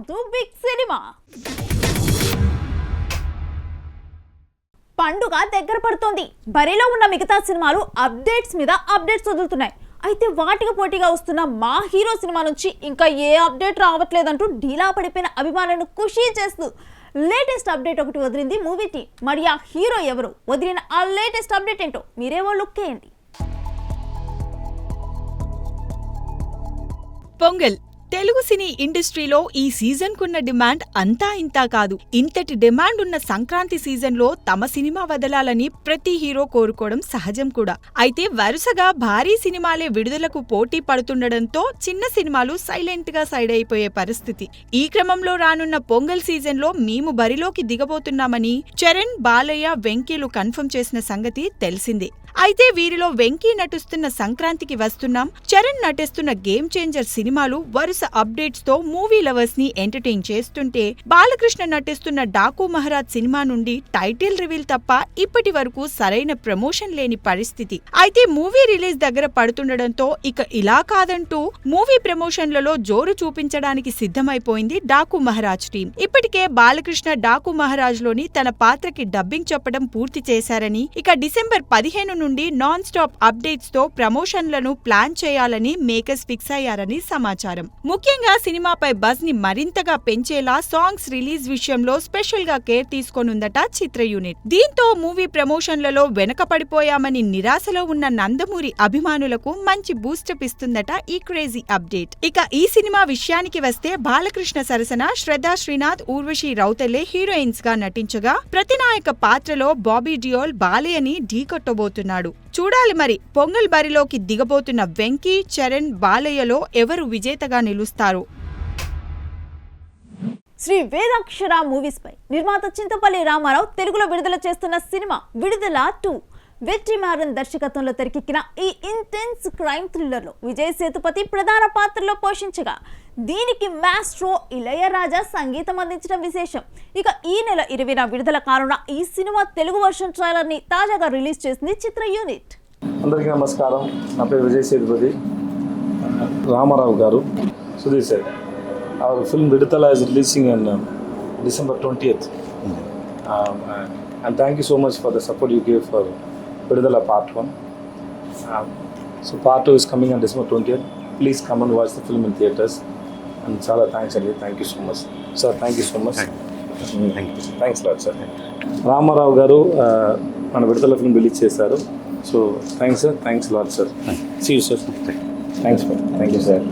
Welcome to big cinema. పండుగ దగ్గర పడుతోంది. బరిలో ఉన్న మిగతా సినిమాలు అప్డేట్స్ మీద అప్డేట్స్ వదులుతున్నాయి. అయితే వాటికి పోటీగా వస్తున్న మా హీరో సినిమా నుంచి ఇంకా ఏ అప్డేట్ రావట్లేదంటూ ఢీలా పడిపోయిన అభిమానులను ఖుషీ చేస్తూ లేటెస్ట్ అప్డేట్ ఒకటి వదిలింది మూవీ టీం. మరి ఆ హీరో ఎవరు, వదిలిన ఆ లేటెస్ట్ అప్డేట్ ఏంటో మీరేవో లుక్ చేయండి. పొంగల్ తెలుగు సినీ ఇండస్ట్రీలో ఈ సీజన్ కున్న డిమాండ్ అంతా ఇంతా కాదు. ఇంతటి డిమాండ్ ఉన్న సంక్రాంతి సీజన్ లో తమ సినిమా వదలాలని ప్రతి హీరో కోరుకోవడం సహజం కూడా. అయితే వరుసగా భారీ సినిమాలే విడుదలకు పోటీ పడుతుండటంతో చిన్న సినిమాలు సైలెంట్ గా సైడ్ అయిపోయే పరిస్థితి. ఈ క్రమంలో రానున్న పొంగల్ సీజన్ లో మేము బరిలోకి దిగబోతున్నామని చరణ్, బాలయ్య, వెంకీలు కన్ఫర్మ్ చేసిన సంగతి తెలిసిందే. అయితే వీరిలో వెంకీ నటిస్తున్న సంక్రాంతికి వస్తున్నాం, చరణ్ నటిస్తున్న గేమ్ చేంజర్ సినిమాలు వరుస అప్డేట్స్ తో మూవీ లవర్స్ ని ఎంటర్టైన్ చేస్తుంటే, బాలకృష్ణ నటిస్తున్న డాకు మహారాజ్ సినిమా నుండి టైటిల్ రివీల్ తప్ప ఇప్పటి వరకు సరైన ప్రమోషన్ లేని పరిస్థితి. అయితే మూవీ రిలీజ్ దగ్గర పడుతుండటంతో ఇక ఇలా కాదంటూ మూవీ ప్రమోషన్లలో జోరు చూపించడానికి సిద్ధమైపోయింది డాకు మహారాజ్ టీం. ఇప్పటికే బాలకృష్ణ డాకు మహారాజ్ లోని తన పాత్రకి డబ్బింగ్ చెప్పడం పూర్తి చేశారని, ఇక డిసెంబర్ 15 నుండి నాన్ స్టాప్ అప్డేట్స్ తో ప్రమోషన్లను ప్లాన్ చేయాలని మేకర్స్ ఫిక్స్ అయ్యారని సమాచారం. ముఖ్యంగా సినిమాపై బజ్ ని మరింతగా పెంచేలా సాంగ్స్ రిలీజ్ విషయంలో స్పెషల్ గా కేర్ తీసుకోనుందట చిత్ర యూనిట్. దీంతో మూవీ ప్రమోషన్లలో వెనకపడిపోయామని నిరాశలో ఉన్న నందమూరి అభిమానులకు మంచి బూస్టప్ ఇస్తుందట ఈ క్రేజీ అప్డేట్. ఇక ఈ సినిమా విషయానికి వస్తే బాలకృష్ణ సరసన శ్రద్ధా శ్రీనాథ్, ఊర్వశి రౌతెలే హీరోయిన్స్ గా నటించగా, ప్రతినాయక పాత్రలో బాబీ డియోల్ బాలయ్యని ఢీకొట్టబోతున్నారు. చూడాలి మరి పొంగల్ బరిలోకి దిగబోతున్న వెంకీ, చరణ్, బాలయ్యలో ఎవరు విజేతగా నిలుస్తారు. శ్రీ వేదాక్షర మూవీస్ పై నిర్మాత చింతపల్లి రామారావు తెలుగులో విడుదల చేస్తున్న సినిమా విడుదల 2 వెట్రిమారన్ దర్శకత్వంలో తెరకెక్కిన ఈ ఇంటెన్స్ క్రైమ్ థ్రిల్లర్ లో విజయ్ సేతుపతి ప్రధాన పాత్రలో పోషించగా, దీనికి మాస్ట్రో ఇళయరాజా సంగీతం అందించడం విశేషం. ఇక ఈ నెల 20న విడుదల కానున్న ఈ సినిమా తెలుగు వర్షన్ ట్రైలర్ ని తాజాగా రిలీజ్ చేసింది చిత్ర యూనిట్. అందరికీ నమస్కారం. నా పేరు విజయ్ సేతుపతి. రామారావు గారు, Sudheer sir, our film Viduthala is releasing on December 20th. And thank you so much for the support you gave for Viduthala Part 1. So Part 2 is coming on December 20th. Please come and watch the film in theatres. And చాలా thanks అండి. Thank you so much sir. Thank you so much. Thanks lot sir. Ramarao garu మన Vidudala film release చేశారు. So thanks sir. Thanks lot sir. See you sir. Thanks sir. Thank you sir.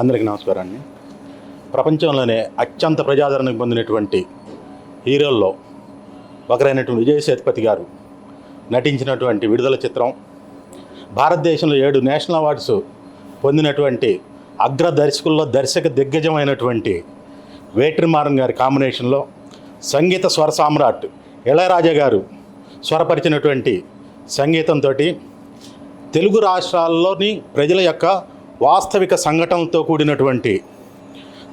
అందరికీ నమస్కారం అండి. ప్రపంచంలోనే అత్యంత ప్రజాదరణ పొందినటువంటి హీరోల్లో ఒకరైనటువంటి విజయ్ సేతుపతి గారు నటించినటువంటి విడుదల చిత్రం, భారతదేశంలో 7 నేషనల్ అవార్డ్స్ పొందినటువంటి అగ్ర దర్శకుల్లో దర్శక దిగ్గజమైనటువంటి వేట్రిమారన్ గారి కాంబినేషన్లో సంగీత స్వర సామ్రాట్ ఇళయరాజా గారు స్వరపరిచినటువంటి సంగీతంతో తెలుగు రాష్ట్రాల్లోని ప్రజల యొక్క వాస్తవిక సంఘటనలతో కూడినటువంటి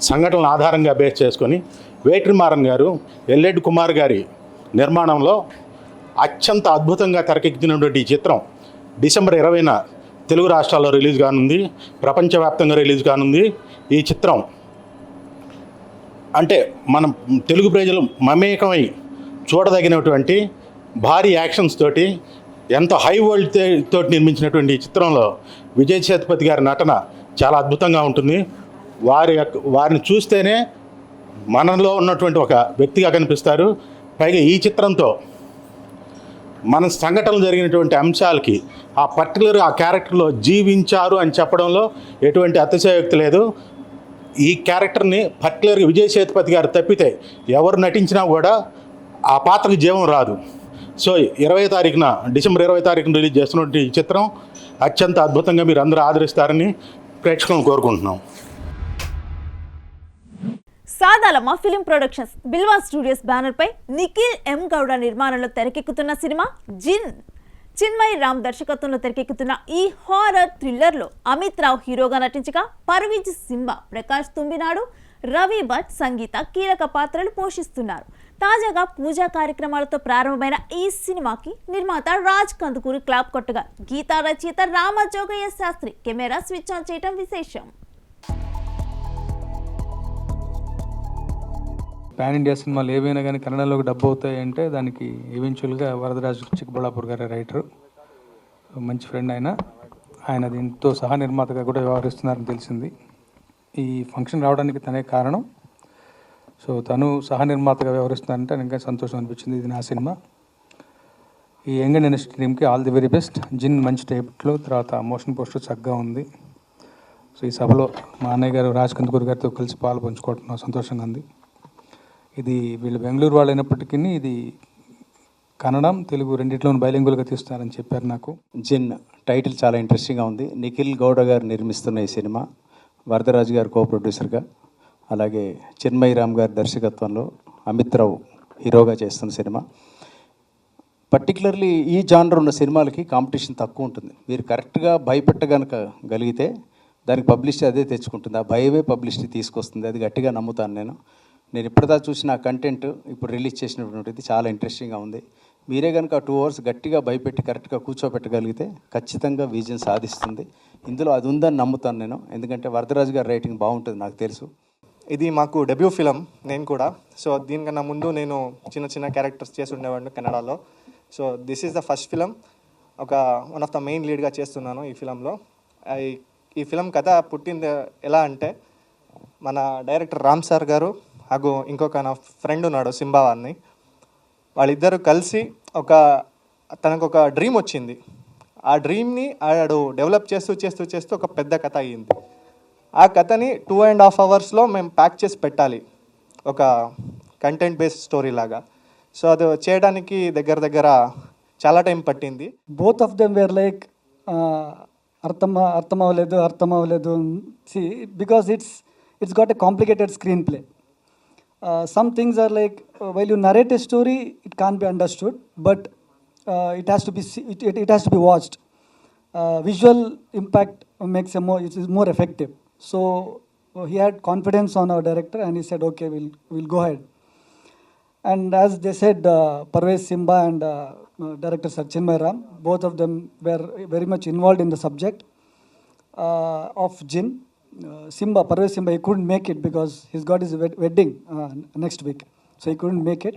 సంఘటనల ఆధారంగా బేస్ చేసుకొని వేట్రిమారన్ గారు ఎల్ఎడ్ కుమార్ గారి నిర్మాణంలో అత్యంత అద్భుతంగా తెరకెక్కినటువంటి ఈ చిత్రం డిసెంబర్ 20న తెలుగు రాష్ట్రాల్లో రిలీజ్ కానుంది, ప్రపంచవ్యాప్తంగా రిలీజ్ కానుంది. ఈ చిత్రం అంటే మనం తెలుగు ప్రజలు మమేకమై చూడదగినటువంటి భారీ యాక్షన్స్ తోటి ఎంతో హై వరల్డ్ తోటి నిర్మించినటువంటి ఈ చిత్రంలో విజయ్ సేతుపతి గారి నటన చాలా అద్భుతంగా ఉంటుంది. వారిని చూస్తేనే మనలో ఉన్నటువంటి ఒక వ్యక్తిగా కనిపిస్తారు. పైగా ఈ చిత్రంతో మన సంఘటనలు జరిగినటువంటి అంశాలకి ఆ పర్టికులర్ ఆ క్యారెక్టర్లో జీవించారు అని చెప్పడంలో ఎటువంటి అతిశయోక్తి లేదు. ఈ క్యారెక్టర్ని పర్టికులర్గా విజయ్ సేతుపతి గారు తప్పితే ఎవరు నటించినా కూడా ఆ పాత్రకు జీవం రాదు. సో 20వ తారీఖున డిసెంబర్ 20వ తారీఖున రిలీజ్ చేస్తున్నటువంటి ఈ చిత్రం అత్యంత అద్భుతంగా మీరు అందరూ ఆదరిస్తారని ప్రేక్షకులను కోరుకుంటున్నాం. సాదాలమ్మ film productions Bilwa studios banner పై నిఖిల్ ఎం గౌడ నిర్మాణంలో తెరకెక్కుతున్న సినిమా జిన్. చిన్మయ్ రామ్ దర్శకత్వంలో తెరకెక్కుతున్న ఈ హారర్ థ్రిల్లర్ లో అమిత్ రావు హీరోగా నటించగా, పర్వీజ్ సింబా, ప్రకాష్ తుంబినాడు, రవి భట్, సంగీత కీలక పాత్రలు పోషిస్తున్నారు. తాజాగా పూజా కార్యక్రమాలతో ప్రారంభమైన ఈ సినిమాకి నిర్మాత రాజ్ కందుకూరి క్లాప్ కొట్టగా, గీతా రచయిత Ramajogayya Sastry camera switch on చేయడం విశేషం. పాన్ ఇండియా సినిమాలు ఏవైనా కానీ కన్నడలోకి డబ్బు అవుతాయి అంటే దానికి ఈవెన్చువల్గా వరదరాజు చిక్కబళ్ళాపూర్ గారి రైటరు, మంచి ఫ్రెండ్ ఆయన దీంతో సహా నిర్మాతగా కూడా వ్యవహరిస్తున్నారని తెలిసింది. ఈ ఫంక్షన్ రావడానికి తనే కారణం. సో తను సహా నిర్మాతగా వ్యవహరిస్తున్నారంటే నాకు ఇంకా సంతోషం అనిపించింది. ఇది నా సినిమా. ఈ యంగ్ ఇండస్ట్రీ టీమ్కి ఆల్ ది వెరీ బెస్ట్. జిన్ మంచి టైప్లో, తర్వాత మోషన్ పోస్టర్ చక్కగా ఉంది. సో ఈ సభలో మా అన్నయ్య గారు రాజ్ కందుకూరి గారితో కలిసి పాలు పంచుకోవడం సంతోషంగా ఉంది. ఇది వీళ్ళు బెంగళూరు వాళ్ళు అయినప్పటికీ ఇది కన్నడం, తెలుగు రెండిట్లోనూ బైలింగుల్గా తీస్తున్నారని చెప్పారు నాకు. జిన్ టైటిల్ చాలా ఇంట్రెస్టింగ్గా ఉంది. నిఖిల్ గౌడ గారు నిర్మిస్తున్న ఈ సినిమా, వరదరాజు గారు కో ప్రొడ్యూసర్గా, అలాగే చిన్మయి రామ్ గారి దర్శకత్వంలో అమిత్ రావు హీరోగా చేస్తున్న సినిమా. పర్టికులర్లీ ఈ జానర్ ఉన్న సినిమాలకి కాంపిటీషన్ తక్కువ ఉంటుంది. మీరు కరెక్ట్గా భయపెట్టగలిగితే దానికి పబ్లిసిటీ అదే తెచ్చుకుంటుంది. ఆ భయమే పబ్లిసిటీ తీసుకొస్తుంది. అది గట్టిగా నమ్ముతాను నేను ఇప్పటిదా చూసిన కంటెంట్ ఇప్పుడు రిలీజ్ చేసినటువంటిది చాలా ఇంట్రెస్టింగ్గా ఉంది. మీరే కనుక 2 hours గట్టిగా భయపెట్టి కరెక్ట్గా కూర్చోబెట్టగలిగితే ఖచ్చితంగా విజయం సాధిస్తుంది. ఇందులో అది ఉందని నమ్ముతాను నేను, ఎందుకంటే వరదరాజు గారి రైటింగ్ బాగుంటుంది నాకు తెలుసు. ఇది మాకు డెబ్యూ ఫిలం. నేను కూడా దీనికన్నా ముందు నేను చిన్న క్యారెక్టర్స్ చేసి ఉండేవాడిని కన్నడలో. So this is the first film. One of the main లీడ్గా చేస్తున్నాను ఈ ఫిలంలో. ఈ ఫిలం కథ పుట్టింది ఎలా అంటే, మన డైరెక్టర్ రామ్ సార్ గారు ಹಾಗೂ ఇంకొక నా ఫ్రెండ్ ఉన్నాడు సింబా అని, వాళ్ళిద్దరూ కలిసి తనకు ఒక డ్రీమ్ వచ్చింది. ఆ డ్రీమ్ని ఆడు డెవలప్ చేస్తూ ఒక పెద్ద కథ అయ్యింది. ఆ కథని 2.5 hours మేము ప్యాక్ చేసి పెట్టాలి, ఒక కంటెంట్ బేస్డ్ స్టోరీ లాగా. సో అది చేయడానికి దగ్గర చాలా టైం పట్టింది. Both of them were like అర్థం అవ్వలేదు because it's got a complicated screen play. Some things are like while you narrate a story, it can't be understood, but it has to be watched. Visual impact makes it is more effective. So he had confidence on our director, and he said, "Okay, we'll go ahead." And as they said, Parvez Simba and director Sir Chinmay Ram, both of them were very much involved in the subject of Jin. Parvez Simba, he couldn't make it because he's got his wedding next week, so he couldn't make it.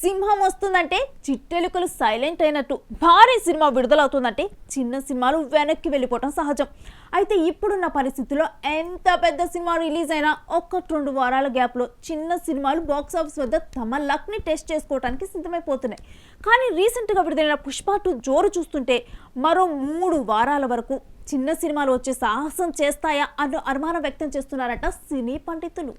సింహం వస్తుందంటే చిట్టెలుకలు silent అయినట్టు, భారీ cinema విడుదలవుతుందంటే చిన్న సినిమాలు వెనక్కి వెళ్ళిపోవటం సహజం. అయితే ఇప్పుడున్న పరిస్థితుల్లో ఎంత పెద్ద సినిమా రిలీజ్ అయినా 1-2 వారాల గ్యాప్లో చిన్న సినిమాలు బాక్స్ ఆఫీస్ వద్ద తమ లక్ని టెస్ట్ చేసుకోవడానికి సిద్ధమైపోతున్నాయి. కానీ రీసెంట్గా విడుదలైన పుష్ప 2 జోరు చూస్తుంటే మరో 3 వారాల వరకు చిన్న సినిమాలు వచ్చే సాహసం చేస్తాయా అన్న అనుమానం వ్యక్తం చేస్తున్నారట సినీ పండితులు.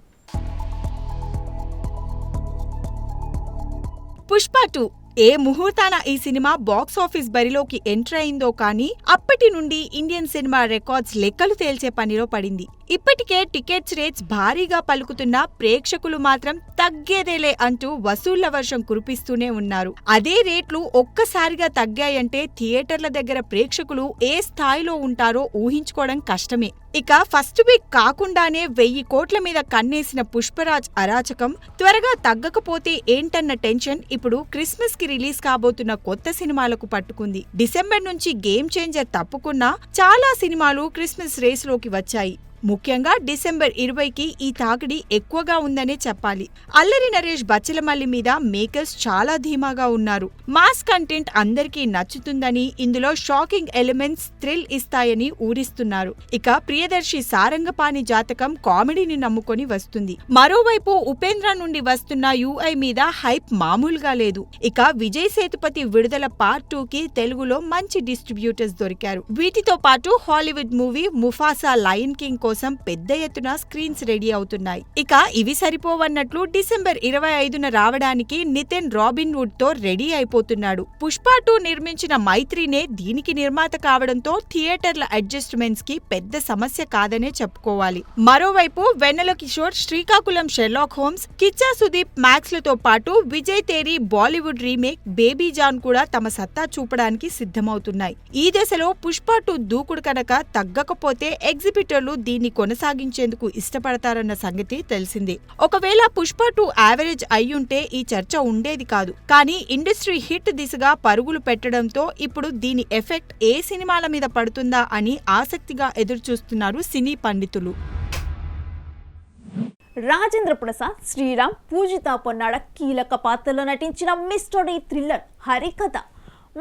పుష్ప 2 ఏ ముహూర్తాన ఈ సినిమా బాక్స్ ఆఫీస్ బరిలోకి ఎంటర్ అయిందో కానీ అప్పటి నుండి ఇండియన్ సినిమా రికార్డ్స్ లెక్కలు తేల్చే పనిలో పడింది. ఇప్పటికే టికెట్స్ రేట్స్ భారీగా పలుకుతున్నా ప్రేక్షకులు మాత్రం తగ్గేదేలే అంటూ వసూళ్ల వర్షం కురిపిస్తూనే ఉన్నారు. అదే రేట్లు ఒక్కసారిగా తగ్గాయంటే థియేటర్ల దగ్గర ప్రేక్షకులు ఏ స్థాయిలో ఉంటారో ఊహించుకోవడం కష్టమే. ఇక ఫస్ట్ వీక్ కాకుండానే 1000 కోట్ల మీద కన్నేసిన పుష్పరాజ్ అరాచకం త్వరగా తగ్గకపోతే ఏంటన్న టెన్షన్ ఇప్పుడు క్రిస్మస్ కి రిలీజ్ కాబోతున్న కొత్త సినిమాలకు పట్టుకుంది. డిసెంబర్ నుంచి గేమ్ చేంజర్ తప్పుకున్నా చాలా సినిమాలు క్రిస్మస్ రేస్ లోకి వచ్చాయి. ముఖ్యంగా డిసెంబర్ 20కి ఈ తాకిడి ఎక్కువగా ఉందనే చెప్పాలి. అల్లరి నరేష్ బచ్చలమల్లి మీద మేకర్స్ చాలా ధీమాగా ఉన్నారు. మాస్ కంటెంట్ అందరికీ నచ్చుతుందని, ఇందులో షాకింగ్ ఎలిమెంట్స్ థ్రిల్ ఇస్తాయని ఊరిస్తున్నారు. ఇక ప్రియదర్శి సారంగపాణి జాతకం కామెడీని నమ్ముకొని వస్తుంది. మరోవైపు ఉపేంద్ర నుండి వస్తున్న UI మీద హైప్ మామూలుగా లేదు. ఇక విజయ్ సేతుపతి విడుదల పార్ట్ 2కి తెలుగులో మంచి డిస్ట్రిబ్యూటర్స్ దొరికారు. వీటితో పాటు Hollywood movie Mufasa lion king కోసం పెద్ద ఎత్తున స్క్రీన్స్ రెడీ అవుతున్నాయి. ఇక ఇవి సరిపోవన్నట్లు డిసెంబర్ 25న రావడానికి నితిన్ రాబిన్వుడ్ తో రెడీ అయిపోతున్నాడు. పుష్ప 2 నిర్మించిన మైత్రినే దీనికి నిర్మాత కావడంతో థియేటర్ల అడ్జస్ట్మెంట్స్ కి పెద్ద సమస్య కాదనే చెప్పుకోవాలి. మరోవైపు Vennela Kishore Srikakulam Sherlock Holmes, Kichcha Sudeep Max లతో పాటు Vijay Theri Bollywood remake Baby John కూడా తమ సత్తా చూపడానికి సిద్ధమవుతున్నాయి. ఈ దశలో పుష్ప 2 దూకుడు కనుక తగ్గకపోతే ఎగ్జిబిటర్లు దీన్ని కొనసాగించేందుకు ఇష్టపడతారన్న సంగతి తెలిసిందే. ఒకవేళ పుష్ప 2 యావరేజ్ అయ్యుంటే ఈ చర్చ ఉండేది కాదు. కానీ ఇండస్ట్రీ హిట్ దిశగా పరుగులు పెట్టడంతో ఇప్పుడు దీని ఎఫెక్ట్ ఏ సినిమాల మీద పడుతుందా అని ఆసక్తిగా ఎదురుచూస్తున్నారు సినీ పండితులు. రాజేంద్ర ప్రసాద్, శ్రీరామ్, పూజిత పొన్నాడ కీలక పాత్రలో నటించిన మిస్టరీ థ్రిల్లర్ హరికథ.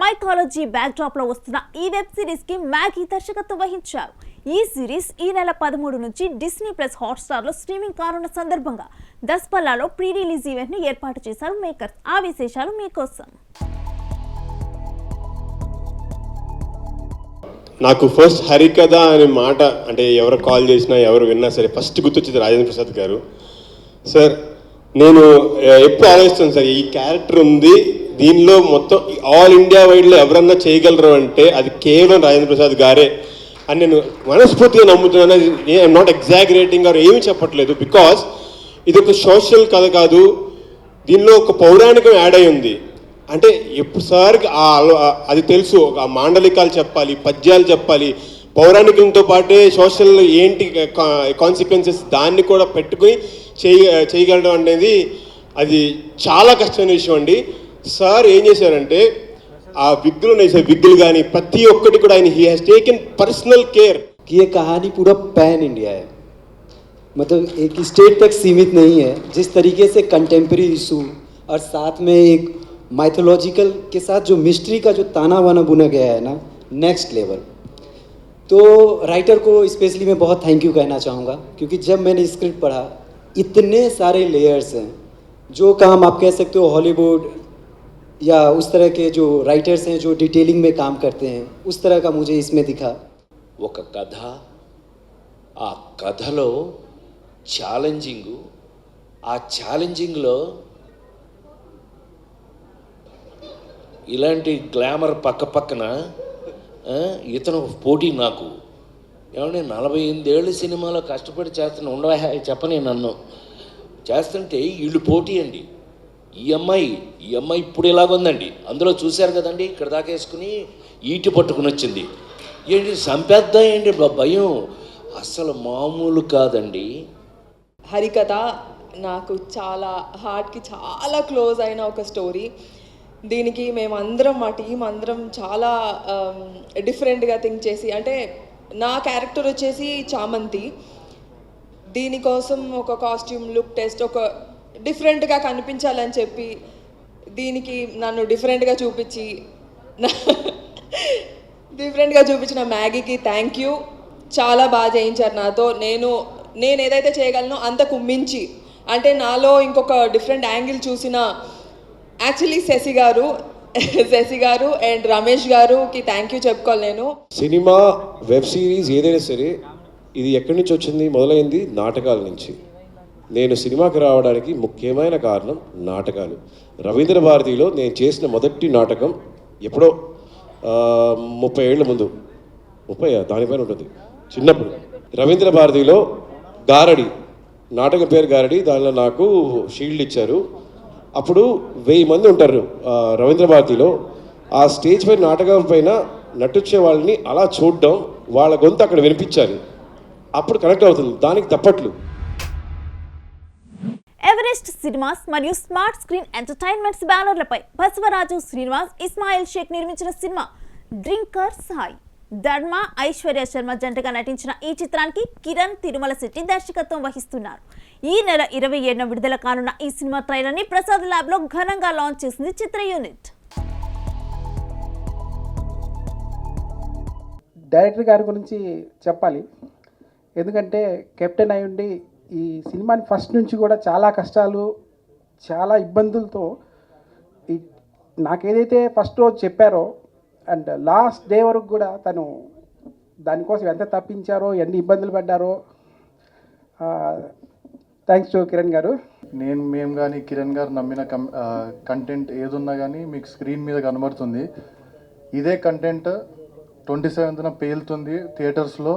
మైథాలజీ బ్యాక్డ్రాప్ లో వస్తున్న ఈ వెబ్ సిరీస్ కి మ్యాగీ దర్శకత్వం వహించారు. ఈ సిరీస్ ఈ నెల 13 నుంచి Disney+ హాట్స్టార్ లో స్ట్రీమింగ్ కానున్న సందర్భంగా దస్పల్లాలో ప్రీ రిలీజ్ ఈవెంట్ ని ఏర్పాటు చేశారు మేకర్స్. ఆ విశేషాలు మీకోసం. నాకు ఫస్ట్ హరికథ అనే మాట అంటే ఎవరు కాల్ చేసినా ఎవరు విన్నా సరే ఫస్ట్ గుర్తొచ్చేది రాజేంద్ర ప్రసాద్ గారు. సార్ నేను ఎప్పుడు ఆలోచిస్తాను సార్, ఈ క్యారెక్టర్ ఉంది దీనిలో మొత్తం ఆల్ ఇండియా వైడ్లో ఎవరన్నా చేయగలరు అంటే అది కేవలం రాజేంద్ర ప్రసాద్ గారే అని నేను మనస్ఫూర్తిగా నమ్ముతున్నాను. ఐఎమ్ నాట్ ఎగ్జాగరేటింగ్ ఆర్ ఏమీ చెప్పట్లేదు. బికాస్ ఇది ఒక సోషల్ కథ కాదు, దీనిలో ఒక పౌరాణికం యాడ్ అయి ఉంది. అంటే ఎప్పుడు సార్ అది తెలుసు, ఆ మాండలికాలు చెప్పాలి, పద్యాలు చెప్పాలి, పౌరాణికంతో పాటే సోషల్ ఏంటి కాన్సిక్వెన్సెస్ దాన్ని కూడా పెట్టుకుని చేయగలడం అనేది అది చాలా కష్టమైన విషయం అండి. సార్ ఏం చేశారంటే ఆ విగ్గులు ఉన్నాయి, విగ్గులు కానీ ప్రతి ఒక్కటి కూడా ఆయన he has taken personal care कि ये कहानी पूरा पैन इंडिया है, मतलब एक स्टेट तक सीमित नहीं है. जिस तरीके से कंटेम्प्रेरी इशू और साथ में एक माइथोलॉजिकल के साथ जो मिस्ट्री का जो ताना बाना बुना गया है ना, नेक्स्ट लेवल. तो राइटर को स्पेशली मैं बहुत थैंक यू कहना चाहूँगा, क्योंकि जब मैंने स्क्रिप्ट पढ़ा इतने सारे लेयर्स हैं. जो काम आप कह सकते हो हॉलीवुड या उस तरह के जो राइटर्स हैं जो डिटेलिंग में काम करते हैं, उस तरह का मुझे इसमें दिखा. ఒక కథ, ఆ కథలో ఛాలెంజింగు, ఆ ఛాలెంజింగ్లో ఇలాంటి గ్లామర్ పక్కన ఇతను పోటీ నాకు. ఏమంటే 48 ఏళ్ళు సినిమాలో కష్టపడి చేస్తున్న ఉండవా చెప్పని నన్ను చేస్తుంటే వీళ్ళు పోటీ అండి. ఈ అమ్మాయి ఇప్పుడు ఇలాగుందండి, అందులో చూశారు కదండి, ఇక్కడ దాకా వేసుకుని ఈటి పట్టుకుని వచ్చింది. ఏంటి సంపేద్దాం ఏంటి భయం, అసలు మామూలు కాదండి. హరికథ నాకు చాలా హార్ట్కి చాలా క్లోజ్ అయిన ఒక స్టోరీ. దీనికి మేమందరం మా టీం అందరం చాలా డిఫరెంట్గా థింక్ చేసి, అంటే నా క్యారెక్టర్ వచ్చేసి చామంతి, దీనికోసం ఒక కాస్ట్యూమ్ లుక్ టెస్ట్, ఒక డిఫరెంట్గా కనిపించాలని చెప్పి దీనికి నన్ను డిఫరెంట్గా చూపించిన మ్యాగీకి థ్యాంక్ యూ. చాలా బాగా చేయించారు నాతో. నేను ఏదైతే చేయగలనో అంతకు మించి, అంటే నాలో ఇంకొక డిఫరెంట్ యాంగిల్ చూసిన యాక్చువల్లీ శశి గారు అండ్ రమేష్ గారుకి థ్యాంక్ యూ చెప్పుకోవాలి. నేను సినిమా వెబ్ సిరీస్ ఏదైనా సరే ఇది ఎక్కడి నుంచి వచ్చింది, మొదలైంది నాటకాల నుంచి. నేను సినిమాకి రావడానికి ముఖ్యమైన కారణం నాటకాలు. రవీంద్ర భారతిలో నేను చేసిన మొదటి నాటకం ఎప్పుడో 30 ఏళ్ల ముందు, 30 దానిపైన ఉంటుంది, చిన్నప్పుడు రవీంద్ర భారతిలో గారడి నాటకం పేరు గారడి. దానిలో నాకు షీల్డ్ ఇచ్చారు. అప్పుడు 1000 మంది ఉంటారు రవీంద్ర భారతిలో. ఆ స్టేజ్ పైన నాటకం పైన నటించే వాళ్ళని అలా చూడడం, వాళ్ళ గొంతు అక్కడ వినిపించాలి, అప్పుడు కనెక్ట్ అవుతుంది. దానికి తప్పట్లు. ఎవరెస్ట్ సినిమాస్ మరియు స్మార్ట్ స్క్రీన్ ఎంటర్టైన్మెంట్స్ బ్యానర్లపై బసవరాజు శ్రీనివాస్, ఇస్మాయిల్ షేక్ నిర్మించిన సినిమా డ్రింకర్ సాయి. ధర్మ, ఐశ్వర్య శర్మ జంటగా నటించిన ఈ చిత్రానికి కిరణ్ తిరుమల శెట్టి దర్శకత్వం వహిస్తున్నారు. ఈ నెల 27న విడుదల కానున్న ఈ సినిమా ట్రైలర్ ని ప్రసాద్ ల్యాబ్ లో ఘనంగా లాంచ్ చేసింది చిత్ర యూనిట్. డైరెక్టర్ గారి గురించి చెప్పాలి, ఎందుకంటే కెప్టెన్ అయి ఉండి ఈ సినిమాని ఫస్ట్ నుంచి కూడా చాలా కష్టాలు, చాలా ఇబ్బందులతో నాకేదైతే ఫస్ట్ రోజు చెప్పారో అండ్ లాస్ట్ డే వరకు కూడా తను దానికోసం ఎంత తప్పించారో, ఎన్ని ఇబ్బందులు పడ్డారో. థ్యాంక్స్ టు కిరణ్ గారు. మేము కానీ కిరణ్ గారు నమ్మిన కంటెంట్ ఏదున్నా కానీ మీకు స్క్రీన్ మీద కనబడుతుంది. ఇదే కంటెంట్ 27న పేలుతుంది థియేటర్స్లో.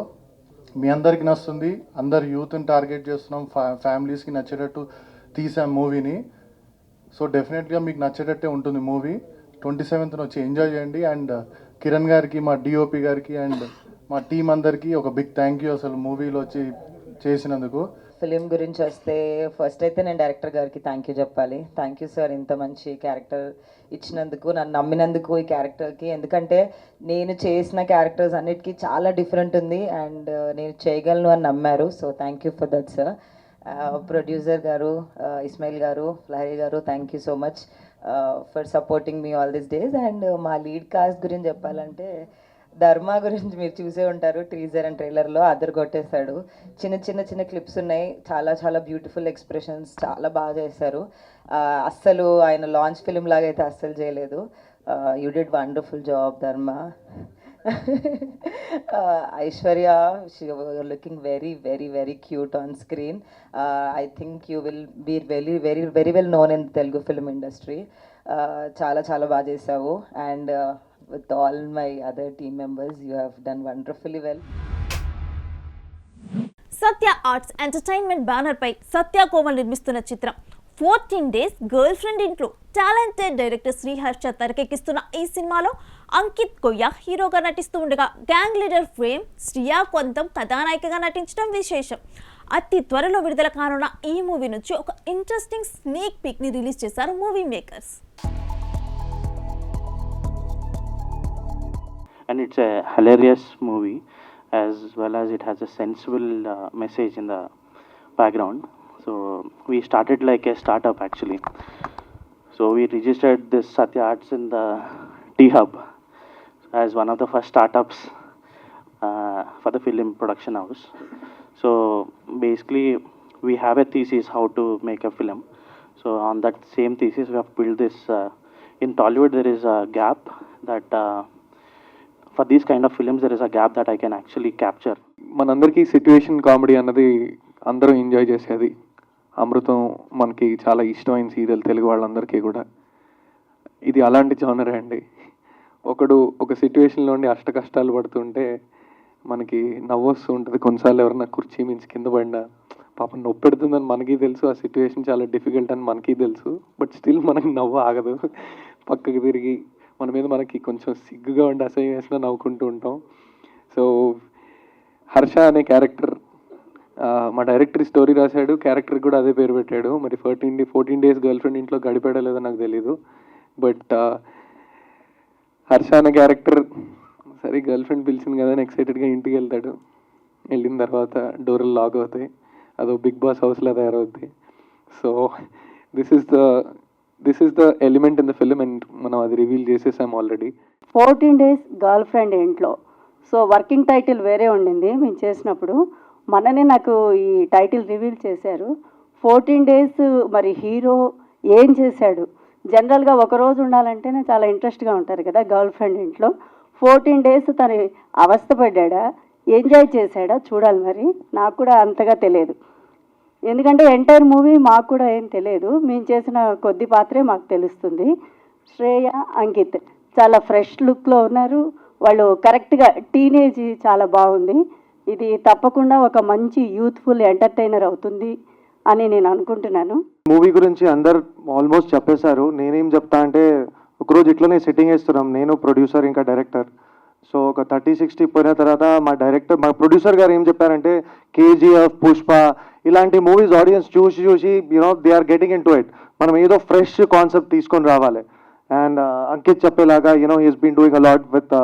మీ అందరికి నచ్చుతుంది, అందరు యూత్ని టార్గెట్ చేస్తున్నాం, ఫ్యామిలీస్కి నచ్చేటట్టు తీసాం మూవీని. సో డెఫినెట్గా మీకు నచ్చేటట్టే ఉంటుంది మూవీ. 27న వచ్చి ఎంజాయ్ చేయండి. అండ్ కిరణ్ గారికి, మా డిఓపి గారికి అండ్ మా టీం అందరికీ ఒక బిగ్ థ్యాంక్ యూ అసలు మూవీలో వచ్చి చేసినందుకు. ఫిలిం గురించి వస్తే ఫస్ట్ అయితే నేను డైరెక్టర్ గారికి థ్యాంక్ యూ చెప్పాలి. థ్యాంక్ యూ సార్, ఇంత మంచి క్యారెక్టర్ ఇచ్చినందుకు, నన్ను నమ్మినందుకు ఈ క్యారెక్టర్కి. ఎందుకంటే నేను చేసిన క్యారెక్టర్స్ అన్నిటికీ చాలా డిఫరెంట్ ఉంది అండ్ నేను చేయగలను అని నమ్మారు. So thank you for that sir. Producer గారు ఇస్మాయిల్ గారు, లహరి గారు, thank you so much for supporting me all this days. And మా లీడ్ కాస్ట్ గురించి చెప్పాలంటే ధర్మ గురించి మీరు చూసే ఉంటారు టీజర్ అండ్ ట్రైలర్లో, అదర్ కొట్టేశాడు. చిన్న క్లిప్స్ ఉన్నాయి, చాలా బ్యూటిఫుల్ ఎక్స్ప్రెషన్స్, చాలా బాగా చేశారు. అస్సలు ఆయన లాంచ్ ఫిల్మ్ లాగా అయితే అస్సలు చేయలేదు. యూ డిడ్ వండర్ఫుల్ జాబ్ ధర్మ. Aishwarya, you're looking very cute on screen. I think you will be very well known in Telugu film industry. చాలా బాగా చేసావు. And with all my other team members, you have done wonderfully well. Satya Arts Entertainment banner పై సత్య కోమల్ నిర్మిస్తున్న చిత్రం 14 days girl friend ఇంట్లో talented director Sriharsha తెరకెక్కిస్తున్న ఈ సినిమాలో అంకిత్ కొయ్య హీరోగా నటిస్తూ ఉండగా Gang Leader fame Shriya Kontham కథానాయికగా నటించడం విశేషం. అతి త్వరలో విడుదల కానున్న ఈ మూవీ నుంచి ఒక ఇంట్రెస్టింగ్ స్నేక్ పిక్ ని రిలీజ్ చేశారు movie makers. And it's a hilarious movie as well as it has a sensible message in the background. So we started like a startup actually. So we registered this Satya Arts in the T-Hub as one of the first startups for the film production house. So basically we have a thesis how to make a film. So on that same thesis we have built this. In Tollywood there is a gap that for these kind of films there is a gap that I can actually capture. మనందరికీ situation comedy అన్నది అందరూ enjoy చేసేది. అమృతం మనకి చాలా ఇష్టమైన serial Telugu వాళ్ళందరికీ కూడా. ఇది అలాంటి జానరే అండి. ఒకడు ఒక సిట్యుయేషన్లో ఉండి అష్ట కష్టాలు పడుతుంటే మనకి నవ్వు వస్తూ ఉంటుంది. కొన్నిసార్లు ఎవరన్నా కుర్చీ మించి కింద పడినా పాపం నొప్పి పెడుతుందని మనకి తెలుసు, ఆ సిట్యుయేషన్ చాలా డిఫికల్ట్ అని మనకి తెలుసు. బట్ స్టిల్ మనకి నవ్వు ఆగదు. పక్కకి తిరిగి మన మీద మనకి కొంచెం సిగ్గుగా ఉండి అసహ్యం వేసినా నవ్వుకుంటూ ఉంటాం. సో హర్ష అనే క్యారెక్టర్ మా డైరెక్టర్ స్టోరీ రాశాడు, క్యారెక్టర్ కూడా అదే పేరు పెట్టాడు. మరి 14 డేస్ గర్ల్ ఫ్రెండ్ ఇంట్లో గడిపాడో లేదో నాకు తెలీదు. బట్ హర్ష అనే క్యారెక్టర్ సరే గర్ల్ ఫ్రెండ్ పిలిచింది కదా అని ఎక్సైటెడ్గా ఇంటికి వెళ్తాడు. వెళ్ళిన తర్వాత డోర్లు లాక్ అవుతాయి, అదో బిగ్ బాస్ హౌస్లో తయారవుద్ది. So this is the element in the film and మనం అది రివీల్ చేసేసాం ఆల్రెడీ. 14 డేస్ గర్ల్ ఫ్రెండ్ ఇంట్లో. సో వర్కింగ్ టైటిల్ వేరే ఉండింది మేము చేసినప్పుడు, మననే నాకు ఈ టైటిల్ రివీల్ చేశారు. 14 డేస్ మరి హీరో ఏం చేశాడు? జనరల్గా ఒకరోజు ఉండాలంటేనే చాలా ఇంట్రెస్ట్గా ఉంటారు కదా గర్ల్ ఫ్రెండ్ ఇంట్లో. 14 డేస్ తను అవస్థపడ్డా, ఎంజాయ్ చేశాడా చూడాలి. మరి నాకు కూడా అంతగా తెలియదు, ఎందుకంటే ఎంటైర్ మూవీ మాకు కూడా ఏం తెలియదు. మేము చేసిన కొద్ది పాత్రే మాకు తెలుస్తుంది. శ్రేయ, అంకిత్ చాలా ఫ్రెష్ లుక్లో ఉన్నారు. వాళ్ళు కరెక్ట్గా టీనేజ్ చాలా బాగుంది. ఇది తప్పకుండా ఒక మంచి యూత్ఫుల్ ఎంటర్టైనర్ అవుతుంది అని నేను అనుకుంటున్నాను. మూవీ గురించి అందరు ఆల్మోస్ట్ చెప్పేశారు. నేనేం చెప్తా అంటే ఒకరోజు ఇట్లనే సిట్టింగ్ వేస్తున్నాం, నేను ప్రొడ్యూసర్ ఇంకా డైరెక్టర్. సో ఒక 30-60 పోయిన తర్వాత మా ప్రొడ్యూసర్ గారు ఏం చెప్పారంటే కేజీఎఫ్, పుష్ప ఇలాంటి మూవీస్ ఆడియన్స్ చూసి they are getting into it. మనం ఏదో ఫ్రెష్ కాన్సెప్ట్ తీసుకొని రావాలి. అండ్ అంకిత్ చెప్పేలాగా he's been doing a lot with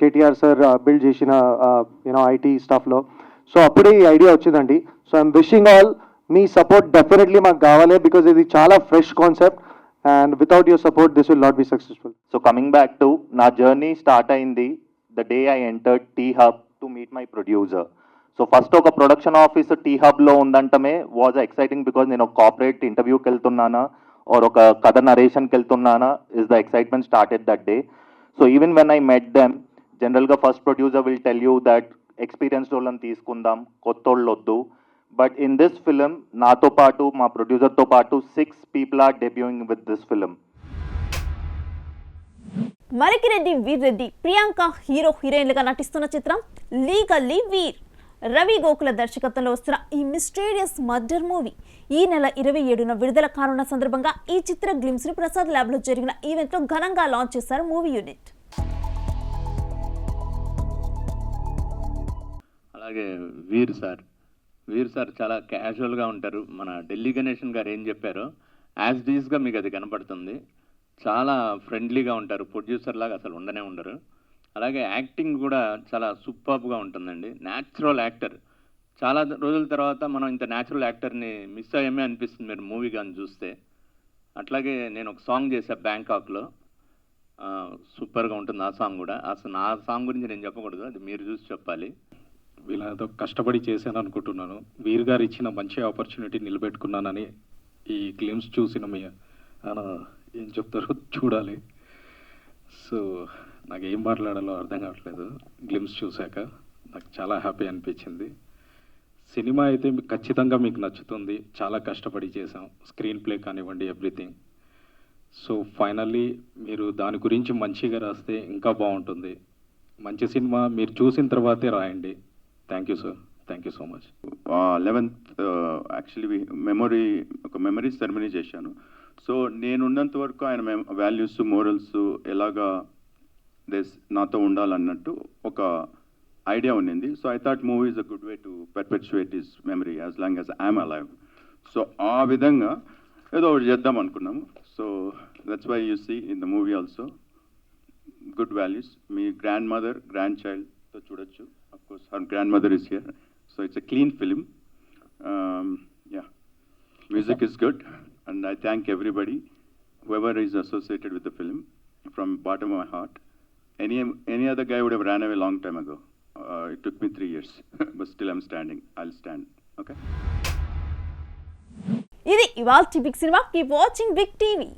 KTR sir build చేసిన ఐటీ స్టాఫ్లో. సో అప్పుడే ఈ ఐడియా వచ్చిందండి. సో ఐఎమ్ విషింగ్ ఆల్ మీ సపోర్ట్ డెఫినెట్లీ మాకు కావాలి, బికాజ్ ఇది చాలా fresh concept and without your support this will not be successful. So coming back to నా జర్నీ స్టార్ట్ అయింది the day I entered T-Hub to meet my producer. So first ఒక production office T-Hubలో ఉందంటమే was exciting, because నేను ఒక corporate ఇంటర్వ్యూకి వెళ్తున్నానా or ఒక కథ నరేషన్కి వెళ్తున్నానా is the excitement started that day. So even when I met them, జనరల్గా first producer will tell you that experienced వాళ్ళని తీసుకుందాం, కొత్త వాళ్ళు వద్దు. బట్ ఇన్ దిస్ ఫిలిం నాతో పాటు మా ప్రొడ్యూసర్తో పాటు 6 people are debuting with this film. Marikireddy Veerreddy, Priyanka hero హీరోయిన్లుగా నటిస్తున్న చిత్రం లీగల్లీ వీర్. రవి గోకుల దర్శకత్వంలో వస్తున్న ఈ మిస్టీరియస్ మర్డర్ మూవీ ఈ నెల 27న విడుదల కానున్న సందర్భంగా ఈ చిత్ర గ్లిమ్స్ ని ప్రసాద్ ల్యాబ్ లో జరిగిన ఈవెంట్ లో ఘనంగా లాంచ్ చేశారు మూవీ యూనిట్. అలాగే వీర్ సార్ చాలా క్యాజువల్గా ఉంటారు. మన ఢిల్లీ గణేషన్ గారు ఏం చెప్పారో యాజ్ డీస్గా మీకు అది కనపడుతుంది. చాలా ఫ్రెండ్లీగా ఉంటారు, ప్రొడ్యూసర్ లాగా అసలు ఉండరు. అలాగే యాక్టింగ్ కూడా చాలా సూపర్గా ఉంటుందండి. న్యాచురల్ యాక్టర్, చాలా రోజుల తర్వాత మనం ఇంత న్యాచురల్ యాక్టర్ని మిస్ అయ్యామే అనిపిస్తుంది మీరు మూవీ కానీ చూస్తే. అట్లాగే నేను ఒక సాంగ్ చేశా బ్యాంకాక్లో, సూపర్గా ఉంటుంది ఆ సాంగ్ కూడా. అసలు ఆ సాంగ్ గురించి నేను చెప్పకూడదు, అది మీరు చూసి చెప్పాలి. వీళ్ళతో కష్టపడి చేశాను అనుకుంటున్నాను. వీర్ గారు ఇచ్చిన మంచి ఆపర్చునిటీ నిలబెట్టుకున్నానని ఈ గ్లిమ్స్ చూసిన మీ ఏం చెప్తారో చూడాలి. సో నాకు ఏం మాట్లాడాలో అర్థం కావట్లేదు. గ్లిమ్స్ చూశాక నాకు చాలా హ్యాపీ అనిపించింది. సినిమా అయితే ఖచ్చితంగా మీకు నచ్చుతుంది. చాలా కష్టపడి చేసాం, స్క్రీన్ ప్లే కానివ్వండి, ఎవ్రీథింగ్. సో ఫైనల్లీ మీరు దాని గురించి మంచిగా రాస్తే ఇంకా బాగుంటుంది. మంచి సినిమా మీరు చూసిన తర్వాతే రాయండి. Thank you sir, thank you so much. 11th actually ఒక మెమరీ సెరమనీ చేశాను. సో నేనున్నంత వరకు ఆయన వాల్యూస్, మోరల్స్ ఎలాగా నాతో ఉండాలన్నట్టు ఒక ఐడియా ఉండింది. So I thought movie is a good way to perpetuate his memory as long as I'm alive. So ఆ విధంగా ఏదో ఒకటి చేద్దాం అనుకున్నాము. So that's why you see in the movie also good values. మీ గ్రాండ్ మదర్, గ్రాండ్ చైల్డ్తో చూడొచ్చు. Of course her grandmother is here. So it's a clean film. Yeah, music is good and I thank everybody, whoever is associated with the film, from bottom of my heart. Any other guy would have ran away long time ago. It took me 3 years, but still I'm standing. I'll stand. Okay. ఇది ఇవాల్టి big సినిమా. Keep watching big TV.